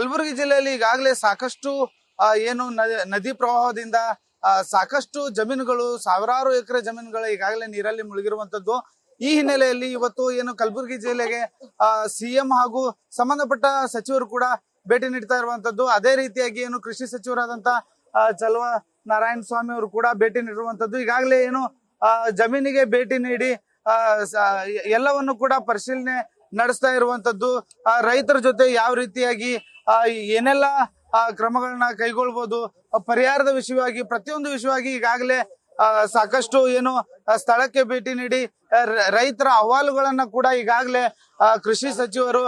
ಕಲಬುರಗಿ ಜಿಲ್ಲೆಯಲ್ಲಿ ಈಗಾಗಲೇ ಸಾಕಷ್ಟು ಏನು ನದಿ ಪ್ರವಾಹದಿಂದ ಸಾಕಷ್ಟು ಜಮೀನುಗಳು ಸಾವಿರಾರು ಎಕರೆ ಜಮೀನುಗಳು ಈಗಾಗಲೇ ನೀರಲ್ಲಿ ಮುಳುಗಿರುವಂತದ್ದು. ಈ ಹಿನ್ನೆಲೆಯಲ್ಲಿ ಇವತ್ತು ಏನು ಕಲಬುರಗಿ ಜಿಲ್ಲೆಗೆ ಸಿಎಂ ಹಾಗೂ ಸಂಬಂಧಪಟ್ಟ ಸಚಿವರು ಕೂಡ ಭೇಟಿ ನೀಡ್ತಾ ಇರುವಂತದ್ದು. ಅದೇ ರೀತಿಯಾಗಿ ಏನು ಕೃಷಿ ಸಚಿವರಾದಂತ ಚಲುವ ನಾರಾಯಣ ಸ್ವಾಮಿ ಅವರು ಕೂಡ ಭೇಟಿ ನೀಡಿರುವಂತದ್ದು. ಈಗಾಗಲೇ ಏನು ಜಮೀನಿಗೆ ಭೇಟಿ ನೀಡಿ ಎಲ್ಲವನ್ನು ಕೂಡ ಪರಿಶೀಲನೆ ನಡೆಸ್ತಾ ಇರುವಂತದ್ದು. ರೈತರ ಜೊತೆ ಯಾವ ರೀತಿಯಾಗಿ ಏನೆಲ್ಲ ಕ್ರಮಗಳನ್ನ ಕೈಗೊಳ್ಬಹುದು, ಪರಿಹಾರದ ವಿಷಯವಾಗಿ ಪ್ರತಿಯೊಂದು ವಿಷಯವಾಗಿ ಈಗಾಗಲೇ ಸಾಕಷ್ಟು ಏನು ಸ್ಥಳಕ್ಕೆ ಭೇಟಿ ನೀಡಿ ರೈತರ ಅಹವಾಲುಗಳನ್ನ ಕೂಡ ಈಗಾಗಲೇ ಕೃಷಿ ಸಚಿವರು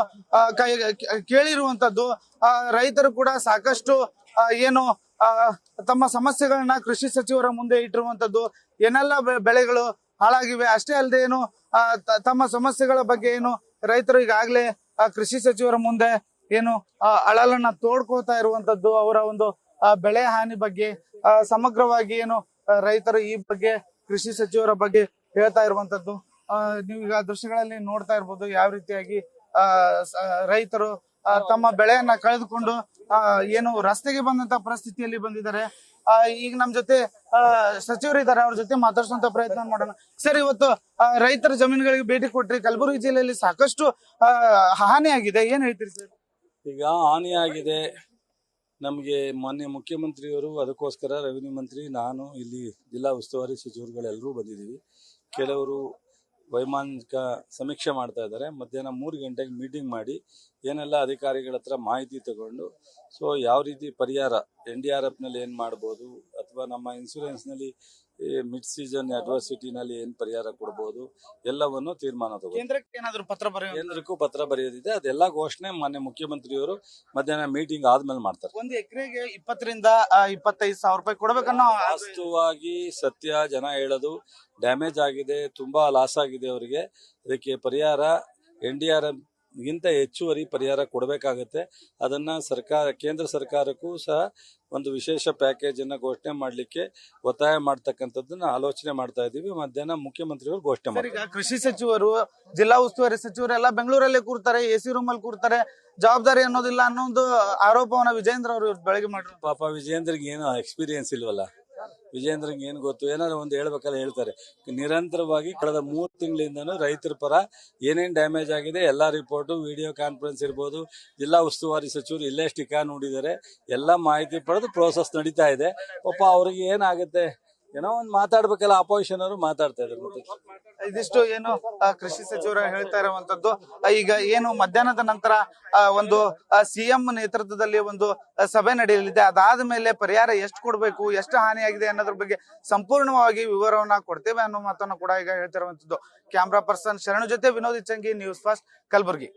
ಕೇಳಿರುವಂತದ್ದು. ರೈತರು ಕೂಡ ಸಾಕಷ್ಟು ಏನು ತಮ್ಮ ಸಮಸ್ಯೆಗಳನ್ನ ಕೃಷಿ ಸಚಿವರ ಮುಂದೆ ಇಟ್ಟಿರುವಂತದ್ದು. ಏನೆಲ್ಲ ಬೆಳೆಗಳು ಹಾಳಾಗಿವೆ ಅಷ್ಟೇ ಅಲ್ಲದೆ ಏನು ತಮ್ಮ ಸಮಸ್ಯೆಗಳ ಬಗ್ಗೆ ಏನು ರೈತರು ಈಗಾಗಲೇ ಕೃಷಿ ಸಚಿವರ ಮುಂದೆ ಏನು ಅಳಲನ್ನ ತೋಡ್ಕೋತಾ ಇರುವಂತದ್ದು. ಅವರ ಒಂದು ಬೆಳೆ ಹಾನಿ ಬಗ್ಗೆ ಸಮಗ್ರವಾಗಿ ಏನು ರೈತರು ಈ ಬಗ್ಗೆ ಕೃಷಿ ಸಚಿವರ ಬಗ್ಗೆ ಹೇಳ್ತಾ ಇರುವಂತದ್ದು. ನೀವೀಗ ದೃಶ್ಯಗಳಲ್ಲಿ ನೋಡ್ತಾ ಇರ್ಬೋದು ಯಾವ ರೀತಿಯಾಗಿ ರೈತರು ತಮ್ಮ ಬೆಳೆಯನ್ನ ಕಳೆದುಕೊಂಡು ಏನು ರಸ್ತೆಗೆ ಬಂದಂತ ಪರಿಸ್ಥಿತಿಯಲ್ಲಿ ಬಂದಿದ್ದಾರೆ. ಈಗ ನಮ್ ಜೊತೆ ಸಚಿವರು ಇದ್ದಾರೆ, ಅವ್ರ ಜೊತೆ ಮಾತಾಡ್ಸುವಂತ ಪ್ರಯತ್ನ ಮಾಡೋಣ. ಸರ್, ಇವತ್ತು ರೈತರ ಜಮೀನುಗಳಿಗೆ ಭೇಟಿ ಕೊಟ್ರಿ. ಕಲಬುರಗಿ ಜಿಲ್ಲೆಯಲ್ಲಿ ಸಾಕಷ್ಟು ಹಾನಿ ಆಗಿದೆ, ಏನ್ ಹೇಳ್ತೀರಿ ಸರ್? ಈಗ ಹಾನಿ ಆಗಿದೆ. ನಮಗೆ ಮಾನ್ಯ ಮುಖ್ಯಮಂತ್ರಿಯವರು ಅದಕ್ಕೋಸ್ಕರ ರೆವಿನ್ಯೂ ಮಂತ್ರಿ, ನಾನು, ಇಲ್ಲಿ ಜಿಲ್ಲಾ ಉಸ್ತುವಾರಿ ಸಚಿವರುಗಳೆಲ್ಲರೂ ಬಂದಿದ್ದೀವಿ. ಕೆಲವರು ವೈಮಾನಿಕ ಸಮೀಕ್ಷೆ ಮಾಡ್ತಾ ಇದ್ದಾರೆ. ಮಧ್ಯಾಹ್ನ 3 ಗಂಟೆಗೆ ಮೀಟಿಂಗ್ ಮಾಡಿ ಏನೆಲ್ಲ ಅಧಿಕಾರಿಗಳ ಹತ್ರ ಮಾಹಿತಿ ತಗೊಂಡು ಯಾವ ರೀತಿ ಪರಿಹಾರ NDRF ನಲ್ಲಿ ಏನು ಮಾಡ್ಬೋದು ಅಥವಾ ನಮ್ಮ ಇನ್ಸೂರೆನ್ಸ್ನಲ್ಲಿ ಮಿಡ್ ಸೀಸನ್ ಅಡ್ವರ್ಸಿಟಿನಲ್ಲಿ ಏನು ಪರಿಹಾರ ಕೊಡ್ಬೋದು ಎಲ್ಲವನ್ನು ತೀರ್ಮಾನ ತಗೊಂಡು ಕೇಂದ್ರಕ್ಕೂ ಪತ್ರ ಬರೆಯೋದಿದೆ. ಅದೆಲ್ಲ ಘೋಷಣೆ ಮಾನ್ಯ ಮುಖ್ಯಮಂತ್ರಿಯವರು ಮಧ್ಯಾಹ್ನ ಮೀಟಿಂಗ್ ಆದ್ಮೇಲೆ ಮಾಡ್ತಾರೆ. ಒಂದು ಎಕರೆಗೆ 20 ರಿಂದ 25 ಸಾವಿರ ರೂಪಾಯಿ ಕೊಡಬೇಕನ್ನೋ ವಾಸ್ತವವಾಗಿ ಸತ್ಯ. ಜನ ಹೇಳೋದು ಡ್ಯಾಮೇಜ್ ಆಗಿದೆ, ತುಂಬಾ ಲಾಸ್ ಆಗಿದೆ ಅವರಿಗೆ. ಅದಕ್ಕೆ ಪರಿಹಾರ NDRF ಗಿಂತ ಹೆಚ್ಚುವರಿ ಪರಿಹಾರ ಕೊಡಬೇಕಾಗತ್ತೆ. ಅದನ್ನ ಕೇಂದ್ರ ಸರ್ಕಾರಕ್ಕೂ ಸಹ ಒಂದು ವಿಶೇಷ ಪ್ಯಾಕೇಜ್ ಅನ್ನ ಘೋಷಣೆ ಮಾಡ್ಲಿಕ್ಕೆ ಒತ್ತಾಯ ಮಾಡ್ತಕ್ಕಂಥದ್ದನ್ನ ಆಲೋಚನೆ ಮಾಡ್ತಾ ಇದ್ದೀವಿ. ಮಧ್ಯಾಹ್ನ ಮುಖ್ಯಮಂತ್ರಿಯವರು ಘೋಷಣೆ ಮಾಡ್ತಾರೆ. ಕೃಷಿ ಸಚಿವರು, ಜಿಲ್ಲಾ ಉಸ್ತುವಾರಿ ಸಚಿವರು ಎಲ್ಲ ಬೆಂಗಳೂರಲ್ಲೇ ಕೂರ್ತಾರೆ, AC ರೂಮ್ ಅಲ್ಲಿ ಕೂರ್ತಾರೆ, ಜವಾಬ್ದಾರಿ ಅನ್ನೋದಿಲ್ಲ ಅನ್ನೋದು ಆರೋಪವನ್ನ ವಿಜೇಂದ್ರ ಅವರು ಬೆಳಗ್ಗೆ ಮಾಡಿದ್ರು. ಪಾಪ ವಿಜೇಂದ್ರಗೆ ಏನು ಎಕ್ಸ್ಪೀರಿಯನ್ಸ್ ಇಲ್ವಲ್ಲ. ವಿಜೇಂದ್ರಂಗೆ ಏನು ಗೊತ್ತು? ಏನಾದ್ರು ಒಂದು ಹೇಳ್ಬೇಕಲ್ಲ ಹೇಳ್ತಾರೆ. ನಿರಂತರವಾಗಿ ಕಳೆದ 3 ತಿಂಗಳಿಂದನೂ ರೈತರ ಪರ ಏನೇನ್ ಡ್ಯಾಮೇಜ್ ಆಗಿದೆ ಎಲ್ಲ ರಿಪೋರ್ಟು, ವಿಡಿಯೋ ಕಾನ್ಫರೆನ್ಸ್ ಇರ್ಬೋದು, ಜಿಲ್ಲಾ ಉಸ್ತುವಾರಿ ಸಚಿವರು ಇಲ್ಲೇ ಸ್ಟಿಕಾ ನೋಡಿದ್ದಾರೆ, ಎಲ್ಲ ಮಾಹಿತಿ ಪಡೆದು ಪ್ರೋಸೆಸ್ ನಡೀತಾ ಇದೆ. ಪಾಪ ಅವ್ರಿಗೆ ಏನಾಗುತ್ತೆ, ಏನೋ ಒಂದು ಮಾತಾಡ್ಬೇಕಲ್ಲ. ಅಪೋಸಿಷನ್ ಅವರು ಮಾತಾಡ್ತಾ ಇದ್ದಾರೆ. ಇದಿಷ್ಟು ಏನು ಕೃಷಿ ಸಚಿವರು ಹೇಳ್ತಾ ಇರುವಂತದ್ದು. ಈಗ ಏನು ಮಧ್ಯಾಹ್ನದ ನಂತರ ಒಂದು CM ನೇತೃತ್ವದಲ್ಲಿ ಒಂದು ಸಭೆ ನಡೆಯಲಿದೆ. ಅದಾದ ಮೇಲೆ ಪರಿಹಾರ ಎಷ್ಟು ಕೊಡ್ಬೇಕು, ಎಷ್ಟು ಹಾನಿಯಾಗಿದೆ ಅನ್ನೋದ್ರ ಬಗ್ಗೆ ಸಂಪೂರ್ಣವಾಗಿ ವಿವರವನ್ನ ಕೊಡ್ತೇವೆ ಅನ್ನೋ ಮಾತನ್ನು ಕೂಡ ಈಗ ಹೇಳ್ತಿರುವಂತದ್ದು. ಕ್ಯಾಮ್ರಾ ಪರ್ಸನ್ ಶರಣು ಜೊತೆ ವಿನೋದ್ ಇಚ್ಚಂಗಿ, ನ್ಯೂಸ್ ಫಸ್ಟ್, ಕಲಬುರಗಿ.